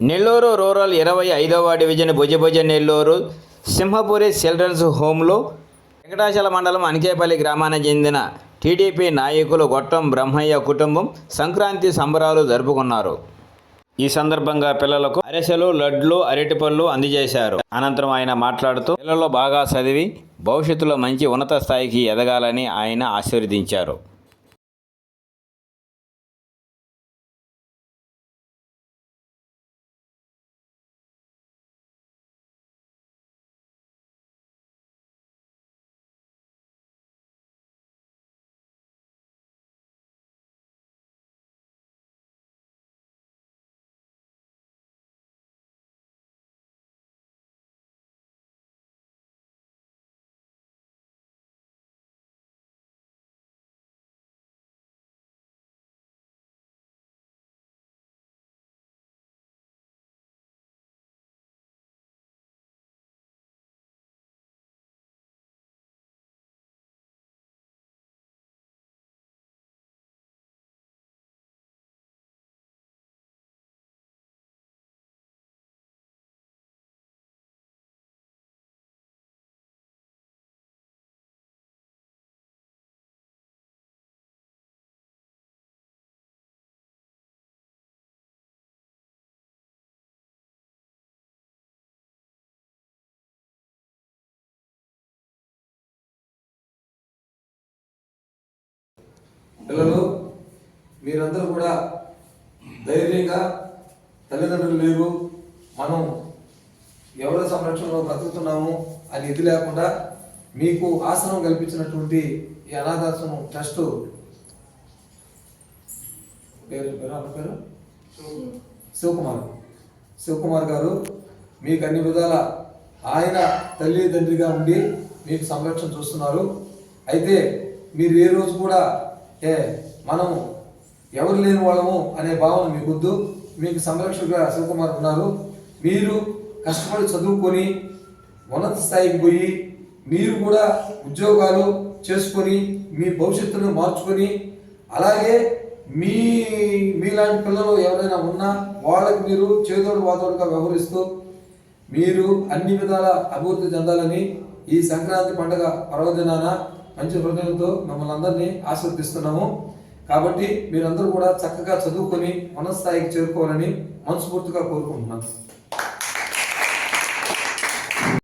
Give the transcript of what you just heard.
Nellore rural 25వ division భుజభుజ Nellore Simhapuri children's హోంలో Venkatachala మండలం అనికేపల్లి గ్రామానికి చెందిన టీడీపీ నాయకులు గొట్టం బ్రహ్మయ్య కుటుంబం సంక్రాంతి సంబరాలు జరుపుకున్నారు. ఈ సందర్భంగా పిల్లలకు అరిసెలు, లడ్లు, అరటిపళ్ళు అందజేశారు. అనంతరం ఆయన మాట్లాడుతూ పిల్లలు బాగా చదివి భవిష్యత్తులో మంచి ఉన్నత స్థాయికి ఎదగాలని ఆయన ఆశీర్వదించారు. పిల్లలు మీరందరూ కూడా ధైర్యంగా తల్లిదండ్రులు లేరు, మనం ఎవరి సంరక్షణలో బ్రతుకుతున్నాము అని ఇది లేకుండా మీకు ఆసనం కల్పించినటువంటి ఈ అనాథాశ్రమం ట్రస్ట్ పేరు శివకుమార్ గారు మీకు అన్ని విధాల ఆయన తల్లిదండ్రిగా ఉండి మీకు సంరక్షణ చూస్తున్నారు. అయితే మీరు ఏ రోజు కూడా మనము ఎవరు లేని వాళ్ళము అనే భావన మీకొద్దు. మీకు సంరక్షకుగా శివకుమార్ ఉన్నారు. మీరు కష్టపడి చదువుకొని ఉన్నత స్థాయికి పోయి మీరు కూడా ఉద్యోగాలు చేసుకొని మీ భవిష్యత్తును మార్చుకొని, అలాగే మీలాంటి పిల్లలు ఎవరైనా ఉన్నా వాళ్ళకి మీరు చేదోడు వాదోడుగా వ్యవహరిస్తూ మీరు అన్ని విధాల అభివృద్ధి చెందాలని ఈ సంక్రాంతి పండుగ పర్వదినాన మంచి హృదయంతో మమ్మల్ని అందరినీ ఆశీర్వదిస్తున్నాము. కాబట్టి మీరందరూ కూడా చక్కగా చదువుకొని ఉన్నత స్థాయికి చేరుకోవాలని మనస్ఫూర్తిగా కోరుకుంటున్నాను.